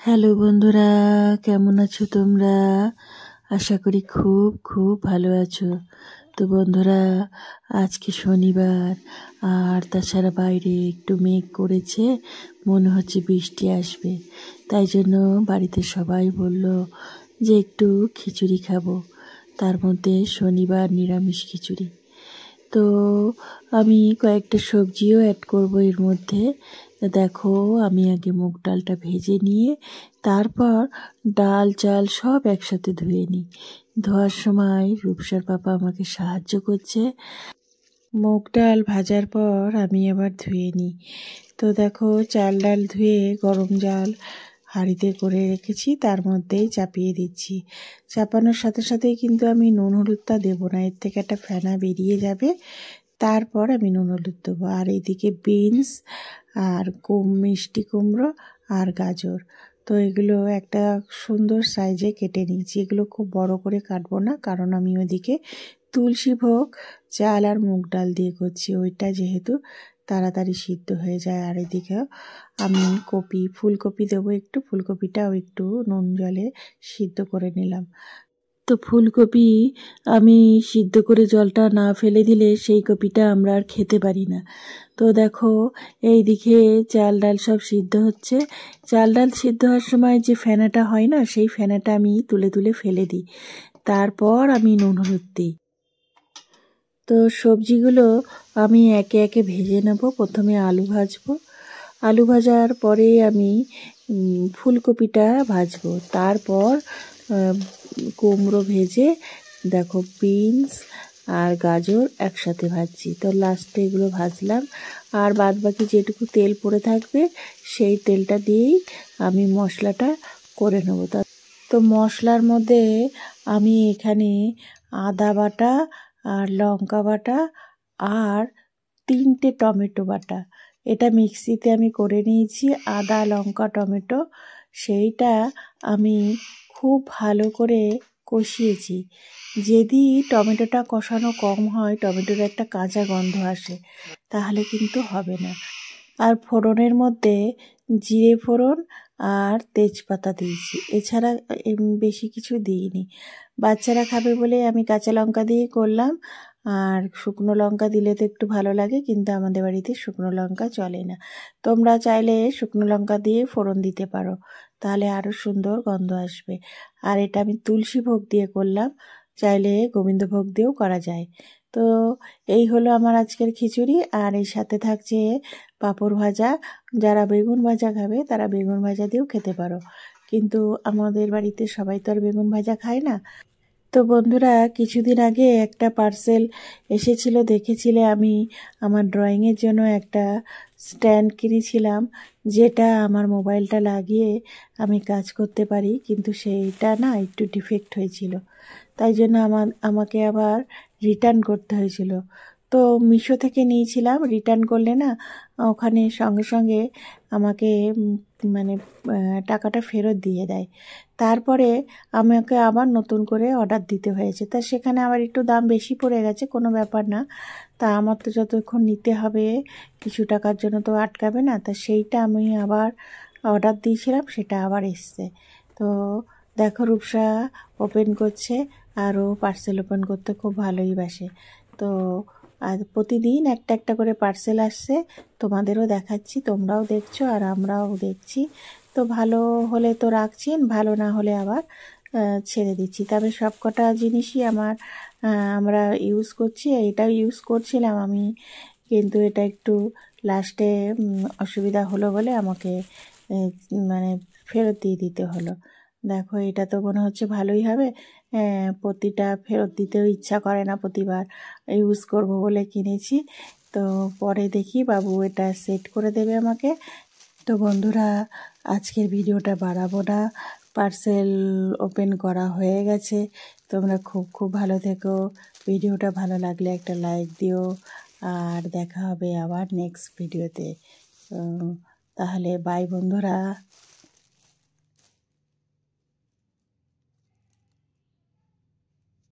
Hello বন্ধুরা, কেমন আছো তোমরা? আশা করি খুব খুব ভালো আছো। তো বন্ধুরা, আজকে শনিবার, আর তাছাড়া বাইরে একটু মেঘ করেছে, মনে হচ্ছে বৃষ্টি আসবে। তাই জন্য বাড়িতে সবাই বলল যে একটু খিচুড়ি খাবো। তার মধ্যে শনিবার নিরামিষ খিচুড়ি। তো আমি কয়েকটা সবজিও অ্যাড করব এর মধ্যে। দেখো, আমি আগে মুগ ডালটা ভেজে নিয়ে তারপর ডাল চাল সব একসাথে ধুয়ে নিই। ধোয়ার সময় রূপসার পাপা আমাকে সাহায্য করছে। মুগ ডাল ভাজার পর আমি আবার ধুয়ে নিই। তো দেখো, চাল ডাল ধুয়ে গরম জল হাঁড়িতে করে রেখেছি, তার মধ্যেই চাপিয়ে দিচ্ছি। চাপানোর সাথে সাথেই কিন্তু আমি নুন হলুদটা দেবো না, এর থেকে একটা ফেনা বেরিয়ে যাবে, তারপর আমি নুন হলুদ দেবো। আর এইদিকে বিনস আর মিষ্টি কুমড়ো আর গাজর, তো এগুলো একটা সুন্দর সাইজে কেটে নিয়েছি। এগুলো খুব বড় করে কাটবো না, কারণ আমি ওইদিকে তুলসী ভোগ চাল আর মুগ ডাল দিয়ে করছি, ওইটা যেহেতু তাড়াতাড়ি সিদ্ধ হয়ে যায়। আর এদিকেও আমি ফুলকপি দেবো একটু, ফুলকপিটাও একটু নুন জলে সিদ্ধ করে নিলাম। তো ফুলকপি আমি সিদ্ধ করে জলটা না ফেলে দিলে সেই কপিটা আমরা আর খেতে পারি না। তো দেখো, এই দিকে চাল ডাল সব সিদ্ধ হচ্ছে। চাল ডাল সিদ্ধ হওয়ার সময় যে ফেনাটা হয় না, সেই ফেনাটা আমি তুলে তুলে ফেলে দিই, তারপর আমি নুন হলুদ দিই। তো সবজিগুলো আমি একে একে ভেজে নেব। প্রথমে আলু ভাজবো, আলু ভাজার পরে আমি ফুলকপিটা ভাজবো, তারপর কুমড়ো ভেজে দেখো বিনস আর গাজর একসাথে ভাজছি। তো লাস্টে এগুলো ভাজলাম, আর বাদ বাকি যেটুকু তেল পড়ে থাকবে সেই তেলটা দিয়েই আমি মশলাটা করে নেব। তো মশলার মধ্যে আমি এখানে আদা বাটা আর লঙ্কা বাটা আর 3টে টমেটো বাটা, এটা মিক্সিতে আমি করে নিয়েছি। আদা লঙ্কা টমেটো সেইটা আমি খুব ভালো করে কষিয়েছি। যদি টমেটোটা কষানো কম হয়, টমেটোর একটা কাঁচা গন্ধ আসে, তাহলে কিন্তু হবে না। আর ফোড়নের মধ্যে জিরে ফোড়ন আর তেজপাতা দিয়েছি, এছাড়া বেশি কিছু দিইনি। বাচ্চারা খাবে বলে আমি কাঁচা লঙ্কা দিয়েই করলাম, আর শুকনো লঙ্কা দিলে তো একটু ভালো লাগে, কিন্তু আমাদের বাড়িতে শুকনো লঙ্কা চলে না। তোমরা চাইলে শুকনো লঙ্কা দিয়ে ফোড়ন দিতে পারো, তাহলে আরও সুন্দর গন্ধ আসবে। আর এটা আমি তুলসী ভোগ দিয়ে করলাম, চাইলে গোবিন্দভোগ দিয়েও করা যায়। তো এই হলো আমার আজকের খিচুড়ি, আর এর সাথে থাকছে পাঁপড় ভাজা। যারা বেগুন ভাজা খাবে তারা বেগুন ভাজা দিয়েও খেতে পারো, কিন্তু আমাদের বাড়িতে সবাই তো আর বেগুন ভাজা খায় না। তো বন্ধুরা, কিছুদিন আগে একটা পার্সেল এসেছিল, দেখেছিলে আমি আমার ড্রয়িংয়ের জন্য একটা স্ট্যান্ড কিনেছিলাম, যেটা আমার মোবাইলটা লাগিয়ে আমি কাজ করতে পারি, কিন্তু সেইটা না একটু ডিফেক্ট হয়েছিল, তাই জন্য আমাকে আবার রিটার্ন করতে হয়েছিল। তো মিশো থেকে নিয়েছিলাম, রিটার্ন করলে না ওখানে সঙ্গে সঙ্গে আমাকে মানে টাকাটা ফেরত দিয়ে দেয়। তারপরে আমাকে আবার নতুন করে অর্ডার দিতে হয়েছে, তা সেখানে আবার একটু দাম বেশি পড়ে গেছে, কোনো ব্যাপার না। তা আমার তো যতক্ষণ নিতে হবে কিছু টাকার জন্য তো আটকাবে না, তা সেইটা আমি আবার অর্ডার দিয়েছিলাম, সেটা আবার এসছে। তো দেখো, রূপসা ওপেন করছে, আর ও পার্সেল ওপেন করতে খুব ভালোই বাসে। তো আর প্রতিদিন একটা একটা করে পার্সেল আসছে, তোমাদেরও দেখাচ্ছি, তোমরাও দেখছো আর আমরাও দেখছি। তো ভালো হলে তো রাখছি, ভালো না হলে আবার ছেড়ে দিচ্ছি। তবে সব কটা জিনিসই আমরা ইউজ করছি, এটাও ইউজ করছিলাম আমি, কিন্তু এটা একটু লাস্টে অসুবিধা হলো বলে আমাকে মানে ফেরত দিয়ে দিতে হলো। দেখো, এটা তো মনে হচ্ছে ভালোই হবে। প্রতিটা ফেরত দিতেও ইচ্ছা করে না, প্রতিবার ইউজ করব বলে কিনেছি। তো পরে দেখি বাবু এটা সেট করে দেবে আমাকে। তো বন্ধুরা, আজকের ভিডিওটা বাড়াবো না, পার্সেল ওপেন করা হয়ে গেছে। তোমরা খুব খুব ভালো থেকো, ভিডিওটা ভালো লাগলে একটা লাইক দিও, আর দেখা হবে আবার নেক্সট ভিডিওতে। তাহলে বাই বন্ধুরা।